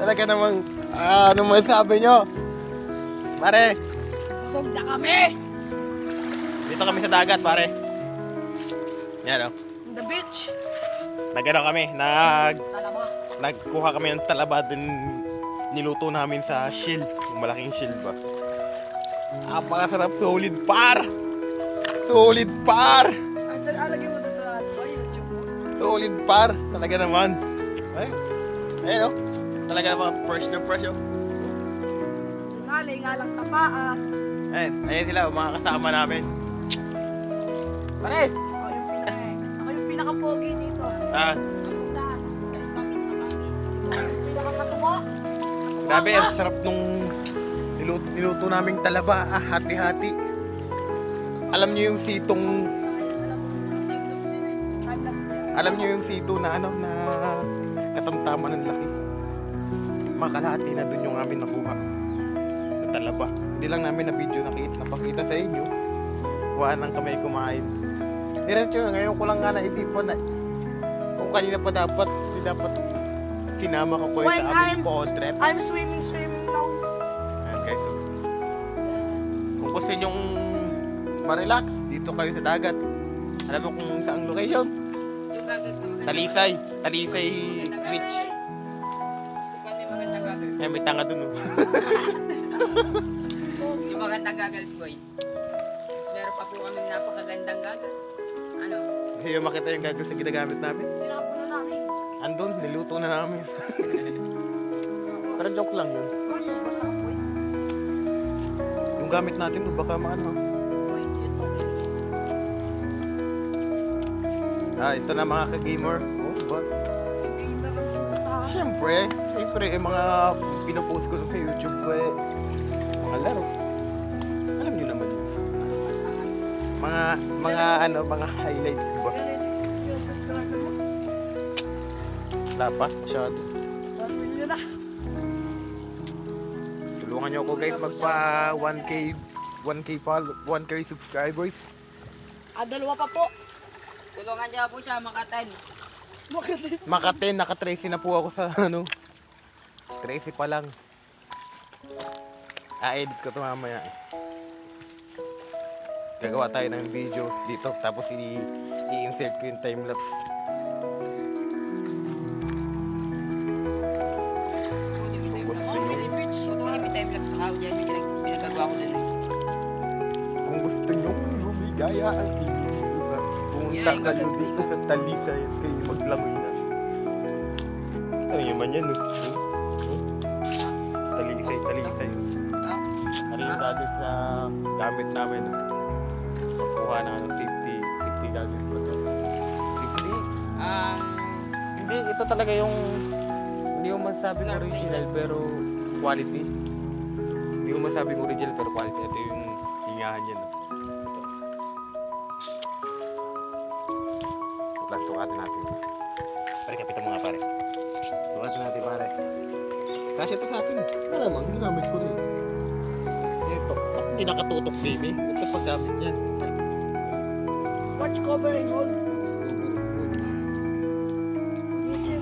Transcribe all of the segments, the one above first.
Talaga namang, ano masabi nyo? Pare, Busog na kami! dito kami sa dagat, pare. Yan o. On the beach. Nagano kami, Talaba. nagkuha kami ng talaba din niluto namin sa shield. Yung malaking shield ba? Napakasarap, solid par! Solid par! At saan alagay mo to sa YouTube mo? Solid par! Talaga naman. Ay, ayun o. Talaga naman, fresh na fresh o. Tunali nga lang sa paa. Ayun sila, mga kasama namin. Pare! Ako yung pinaka-pogi dito. Busog ka. Pinaka-katuwa. Grabe, ang sarap nung niluto naming talaba, hati-hati. Alam niyo yung sitong, alam niyo yung sito na ano, na katamtaman ng laki. Makalahati na dun yung amin nakuha. Na talaba. Hindi lang namin na video napakita sa inyo. Kuhaan lang kami kumain. Diretso, ngayon ko lang nga naisipan na kung kanina pa dapat, hindi dapat sinama ko ko When sa aming boat trip. I'm swimming now. Ayan guys, so, kung gusto nyong ma-relax, dito kayo sa dagat. Alam mo kung saan location? Yung goggles na maganda. Talisay Beach. Ikaw may magandang goggles. Ayan, may tanga dun. Oh. Yung magandang goggles, boy. Tapos meron pa po kami napakagandang goggles. Ano? Hindi yung makita yung goggles na ginagamit namin. Tinapon na namin. Andun, niluto na namin. Pero joke lang yun. Masarap po yun. Yung gamit natin doon, baka maano. Ito na mga ka-gamer. Oh, ba? Siyempre, yung mga pinopost ko sa YouTube ko mga laro. Alam niyo naman. Mga highlights, diba? Wala pa, masyado. Tulungan niyo ako guys magpa 1K subscribers. Dalawa pa po. Tulungan niya po siya makatan. Maka 10, naka 13 na po ako sa ano. 13 pa lang. Edit ko ito mamaya. Gagawa tayo ng video dito tapos i-insert ko yung timelapse. Putulin may timelapse sa kao dyan. May pinagagawa ko dyan eh. Kung gusto nyong lumigaya ang inyong lugar, pumunta kayo dito sa Talisay at kayo maglangoy na. Ano yun man yan, no? Talisay. Ah? Ano yung goggles na gamit namin, no? Pagkuha na ng safety goggles ba ito? Safety? Hindi, ito talaga yung hindi mo masasabing Snorkeling original set. pero quality. Hindi mo masasabing original pero quality. Ito yung hingahan niya, no? Sukatin natin. Pare, kapitan mo nga pare. Sukatin natin pare. Kasi ito sa atin. Alam mo, ginamit ko rin. Ito, hindi nakatutok din eh. Ito paggamit niyan. Watch, cover, and hold. Listen,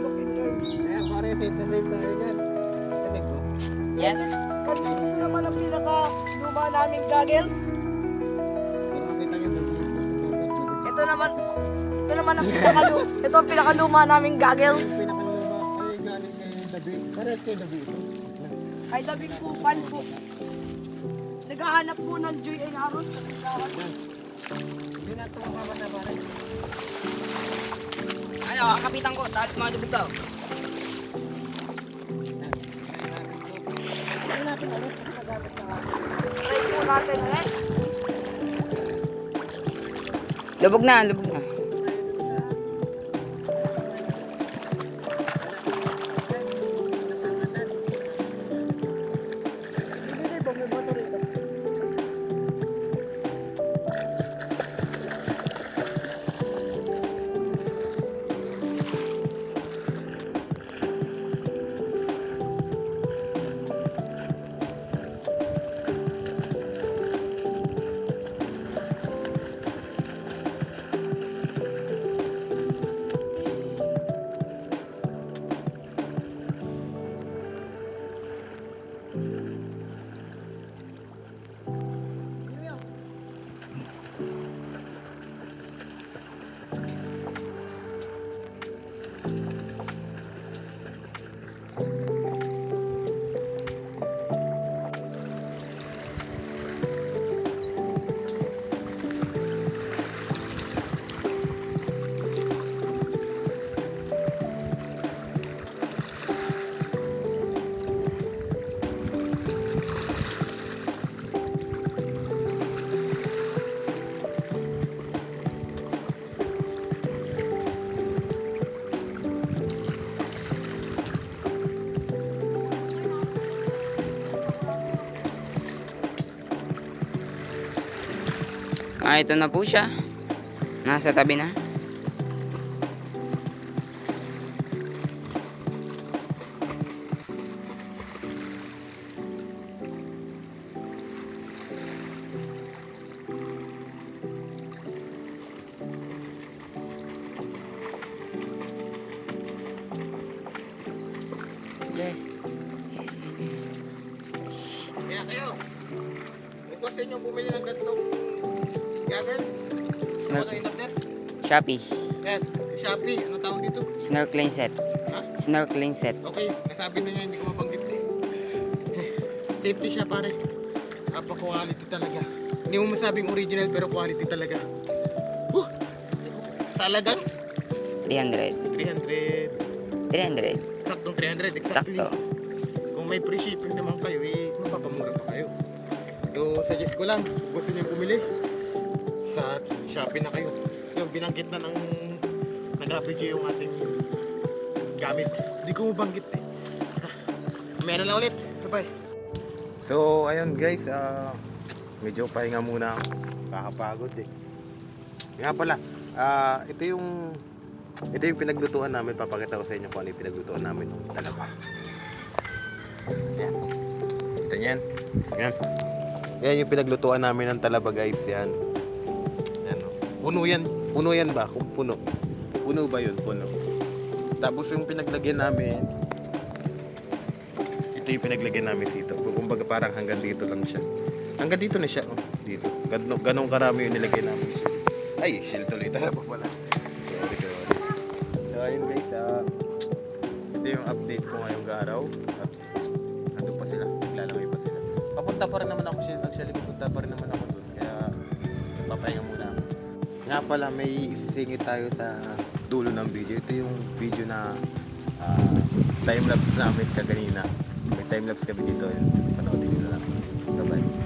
look, and learn. Ayan pare, safe na safe tayo dyan. Tanig ko. Yes. At ito naman ang pinaka-luma naming goggles. Pero makita nyo doon. Ito naman ang ito ang pinaka-luma naming goggles. Pinakaluma ay galing kay Dabi. Pares kay Dabi ito. Ay dabing kupal po. Naghahanap po ng Joy and Aaron sa tindahan. Hindi na ito mamamata pare. Ano, kapitan ko. Talit mga lubog daw. Try po natin ulit. Lubog na, lubog na. Ito na po siya. Nasa tabi na. Okay. Kaya kayo, ito sa inyo bumili ng gantong goggles. Ano kayo in-order? Shopee. Yan, Shopee, ano tawag dito? Snorkeling set. Ha? Snorkeling set. Okay, nasabi na niya, hindi ko mabanggit eh. Safety siya pare. Quality talaga. Hindi mo masabing original pero quality talaga. Talagang 300. 300. 300. Saktong 300 exactly. Sakto. Kung may free shipping naman kayo, eh, mapapamura pa kayo. So, suggest ko lang, gusto niyo bumili, sa Shopee na kayo. Yung binanggit na ng nag-RPG yung ating gamit. Hindi ko mabanggit eh. Meron na ulit. Bye-bye. So, ayun guys, medyo pahinga muna ako. Kakapagod eh. Nga pala, ito yung pinaglutuan namin. Papakita ko sa inyo kung ano yung pinaglutuan namin ng talaba. Yan. Ito yan. Yan. Yan yung pinaglutuan namin ng talaba guys. Yan. Yan. Puno yan. Puno yan ba? Kung puno. Puno ba yun? Puno. Tapos yung pinaglagyan namin, ito yung pinaglagyan namin dito. Kumbaga parang hanggang dito lang siya. Hanggang dito na siya. Oh, dito. Ganong karami yung nilagay namin siya. Ay, shell tuloy tayo pa pala. Sorry. So ayun guys, ito yung update ko ngayong araw. At andun pa sila, naglalangay pa sila. Papunta pa rin naman ako, actually papunta pa rin naman ako dun. Kaya papahinga muna ako. Nga pala, may isisingit tayo sa dulo ng video. Ito yung video na time-lapse namin kaganina. May time-lapse kami dito. Panoodin nyo na lang. Bye-bye.